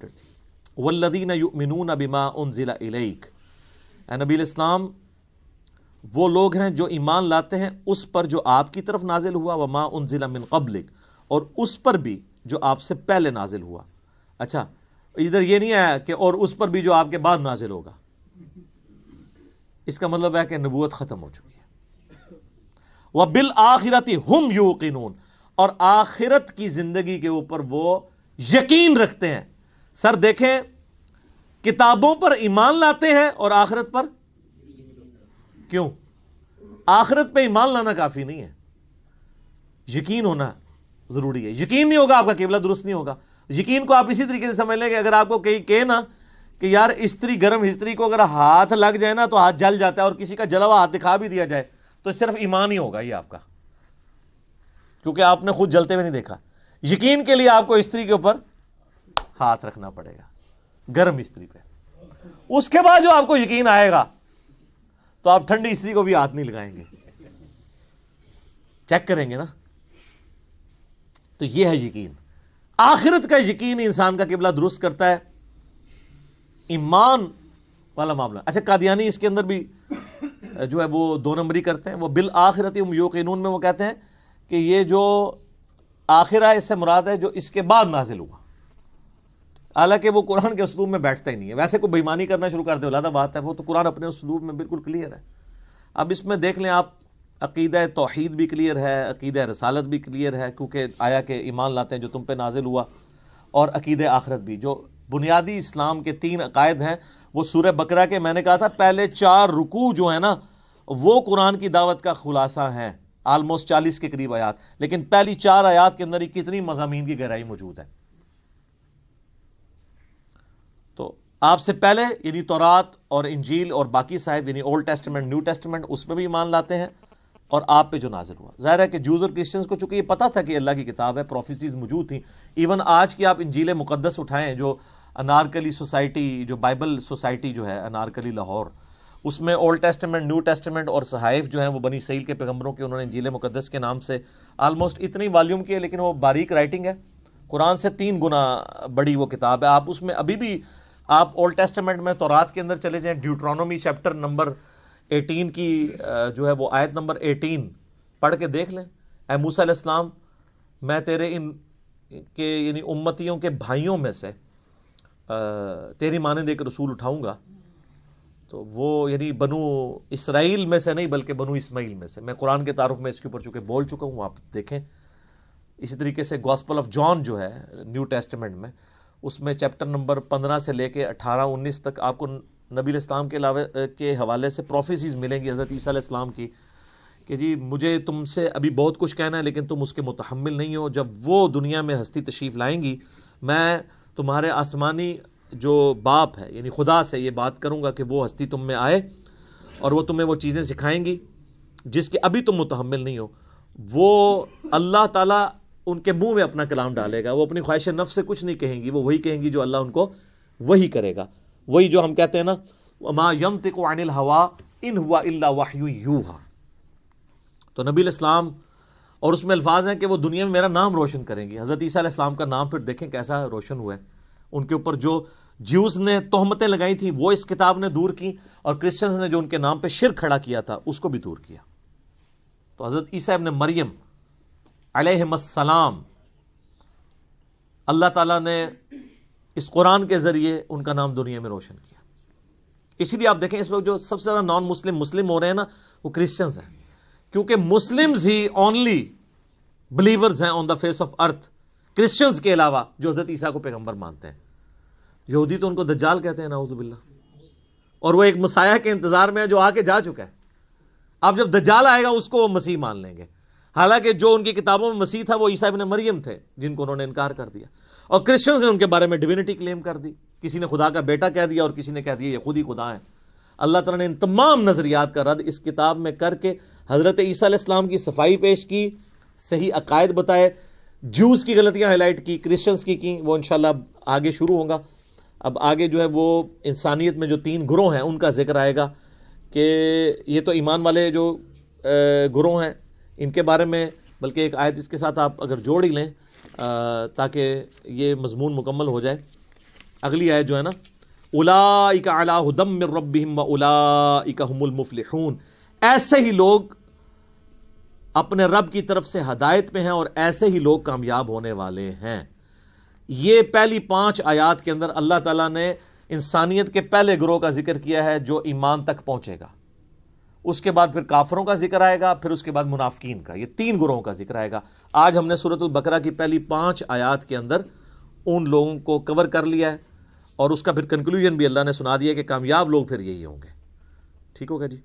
Chapter تھی. والذین یؤمنون بما انزل الیک، اے نبی الاسلام وہ لوگ ہیں جو ایمان لاتے ہیں اس پر جو آپ کی طرف نازل ہوا، وما انزل من قبلک، اور اس پر بھی جو آپ سے پہلے نازل ہوا. اچھا ادھر یہ نہیں آیا کہ اور اس پر بھی جو آپ کے بعد نازل ہوگا، اس کا مطلب ہے کہ نبوت ختم ہو چکی ہے. وَبِالْآخِرَةِ هُمْ يُوقِنُونَ، اور آخرت کی زندگی کے اوپر وہ یقین رکھتے ہیں. سر دیکھیں، کتابوں پر ایمان لاتے ہیں اور آخرت پر کیوں؟ آخرت پہ ایمان لانا کافی نہیں ہے، یقین ہونا ضروری ہے. یقین نہیں ہوگا آپ کا قبلہ درست نہیں ہوگا. یقین کو آپ اسی طریقے سے سمجھ لیں کہ اگر آپ کو کہے نا کہ یار استری، گرم استری کو اگر ہاتھ لگ جائے نا تو ہاتھ جل جاتا ہے، اور کسی کا جلا ہوا ہاتھ دکھا بھی دیا جائے تو صرف ایمان ہی ہوگا یہ آپ کا، کیونکہ آپ نے خود جلتے ہوئے نہیں دیکھا. یقین کے لیے آپ کو استری کے اوپر ہاتھ رکھنا پڑے گا، گرم استری پہ. اس کے بعد جو آپ کو یقین آئے گا تو آپ ٹھنڈی استری کو بھی ہاتھ نہیں لگائیں گے، چیک کریں گے نا. تو یہ ہے یقین. آخرت کا یقین انسان کا قبلہ درست کرتا ہے، ایمان والا معاملہ. اچھا قادیانی اس کے اندر بھی جو ہے وہ 2 نمبری کرتے ہیں. وہ بالآخرۃ ہم یوقنون میں وہ کہتے ہیں کہ یہ جو آخرہ اس سے مراد ہے جو اس کے بعد نازل ہوا، حالانکہ وہ قرآن کے اسلوب میں بیٹھتا ہی نہیں ہے. ویسے کوئی بےمانی کرنا شروع کر دے علیحدہ بات ہے، وہ تو قرآن اپنے اسلوب میں بالکل کلیئر ہے. اب اس میں دیکھ لیں آپ، عقیدہ توحید بھی کلیئر ہے، عقیدہ رسالت بھی کلیئر ہے، کیونکہ آیا کہ ایمان لاتے ہیں جو تم پہ نازل ہوا، اور عقیدہ آخرت بھی. جو بنیادی اسلام کے 3 عقائد ہیں وہ سورہ بقرہ کے، میں نے کہا تھا پہلے 4 رکوع جو ہیں نا وہ قرآن کی دعوت کا خلاصہ ہیں، آلموسٹ 40 کے قریب آیات، لیکن پہلی 4 آیات کے اندر ہی کتنی مضامین کی گہرائی موجود ہے. تو آپ سے پہلے یعنی تورات اور انجیل اور باقی صاحب یعنی اولڈ ٹیسٹمنٹ، نیو ٹیسٹمنٹ، اس پہ بھی ایمان لاتے ہیں، اور آپ پہ جو نازل ہوا. ظاہر ہے کہ جوز اور کرسچنز کو چونکہ یہ پتا تھا کہ اللہ کی کتاب ہے، پروفیسیز موجود تھیں. ایون آج کی آپ انجیل مقدس اٹھائیں جو انارکلی سوسائٹی، جو بائبل سوسائٹی جو ہے انارکلی لاہور، اس میں اولڈ ٹیسٹمنٹ، نیو ٹیسٹمنٹ اور صحائف جو ہیں وہ بنی اسرائیل کے پیغمبروں کے انہوں نے انجیل مقدس کے نام سے آلموسٹ اتنی والیوم کی ہے، لیکن وہ باریک رائٹنگ ہے، قرآن سے 3 گنا بڑی وہ کتاب ہے. آپ اس میں ابھی بھی آپ اولڈ ٹیسٹمنٹ میں تورات کے اندر چلے جائیں، ڈیوٹرانومی چیپٹر نمبر 18 کی جو ہے وہ آیت نمبر 18 پڑھ کے دیکھ لیں. اے موسیٰ علیہ السلام میں تیرے ان کے یعنی امتیوں کے بھائیوں میں سے تیری مانند ایک رسول اٹھاؤں گا. تو وہ یعنی بنو اسرائیل میں سے نہیں بلکہ بنو اسماعیل میں سے. میں قرآن کے تعارف میں اس کے اوپر چونکہ بول چکا ہوں، آپ دیکھیں. اسی طریقے سے گاسپل آف جان جو ہے نیو ٹیسٹمنٹ میں، اس میں چیپٹر نمبر 15 سے لے کے 18-19 تک آپ کو نبی علیہ السلام کے علاوہ کے حوالے سے پروفیسیز ملیں گی حضرت عیسیٰ علیہ السلام کی کہ جی مجھے تم سے ابھی بہت کچھ کہنا ہے لیکن تم اس کے متحمل نہیں ہو. جب وہ دنیا میں ہستی تشریف لائیں گی میں تمہارے آسمانی جو باپ ہے یعنی خدا سے یہ بات کروں گا کہ وہ ہستی تم میں آئے اور وہ تمہیں وہ چیزیں سکھائیں گی جس کے ابھی تم متحمل نہیں ہو. وہ اللہ تعالیٰ ان کے منہ میں اپنا کلام ڈالے گا، وہ اپنی خواہش نفس سے کچھ نہیں کہیں گی، وہ وہی کہیں گی جو اللہ ان کو وہی کرے گا. وہی جو ہم کہتے ہیں نا ما ینطق عن الهوى ان هو الا وحی یوحی. تو نبی الاسلام اور اس میں الفاظ ہیں کہ وہ دنیا میں میرا نام روشن کریں گی. حضرت عیسیٰ علیہ السلام کا نام پھر دیکھیں کیسا روشن ہوا ہے. ان کے اوپر جو جیوز نے تہمتیں لگائی تھیں وہ اس کتاب نے دور کی، اور کرسچنز نے جو ان کے نام پہ شرک کھڑا کیا تھا اس کو بھی دور کیا. تو حضرت عیسیٰ ابن مریم علیہ السلام اللہ تعالیٰ نے اس قرآن کے ذریعے ان کا نام دنیا میں روشن کیا. اسی لیے آپ دیکھیں اس وقت جو سب سے زیادہ نان مسلم ہو رہے ہیں نا وہ کرسچنز ہیں، کیونکہ مسلمز ہی اونلی بلیورز ہیں on the face of earth Christians کے علاوہ جو حضرت عیسیٰ کو پیغمبر مانتے ہیں. یہودی تو ان کو دجال کہتے ہیں نعوذ باللہ، اور وہ ایک مسیح کے انتظار میں ہے جو آ کے جا چکا ہے. اب جب دجال آئے گا اس کو وہ مسیح مان لیں گے، حالانکہ جو ان کی کتابوں میں مسیح تھا وہ عیسیٰ ابن مریم تھے جن کو انہوں نے انکار کر دیا. اور کرسچنز نے ان کے بارے میں ڈیوینٹی کلیم کر دی، کسی نے خدا کا بیٹا کہہ دیا اور کسی نے کہہ دیا یہ خود ہی خدا ہیں. اللہ تعالیٰ نے ان تمام نظریات کا رد اس کتاب میں کر کے حضرت عیسیٰ علیہ السلام کی صفائی پیش کی، صحیح عقائد بتائے، جوز کی غلطیاں ہائی لائٹ کی، کرسچنز کی وہ انشاءاللہ آگے شروع ہوگا. اب آگے جو ہے وہ انسانیت میں جو 3 گروہ ہیں ان کا ذکر آئے گا کہ یہ تو ایمان والے جو گروہ ہیں ان کے بارے میں، بلکہ ایک آیت اس کے ساتھ آپ اگر جوڑ ہی لیں تاکہ یہ مضمون مکمل ہو جائے. اگلی آیت جو ہے نا، اولئک علی ھدی من ربہم واولئک ھم المفلحون، ایسے ہی لوگ اپنے رب کی طرف سے ہدایت پہ ہیں اور ایسے ہی لوگ کامیاب ہونے والے ہیں۔ یہ پہلی 5 آیات کے اندر اللہ تعالیٰ نے انسانیت کے پہلے گروہ کا ذکر کیا ہے جو ایمان تک پہنچے گا، اس کے بعد پھر کافروں کا ذکر آئے گا، پھر اس کے بعد منافقین کا، یہ 3 گروہوں کا ذکر آئے گا۔ آج ہم نے سورۃ البقرہ کی پہلی 5 آیات کے اندر ان لوگوں کو کور کر لیا ہے، اور اس کا پھر کنکلوژن بھی اللہ نے سنا دیا کہ کامیاب لوگ پھر یہی ہوں گے۔ ٹھیک ہوگا جی؟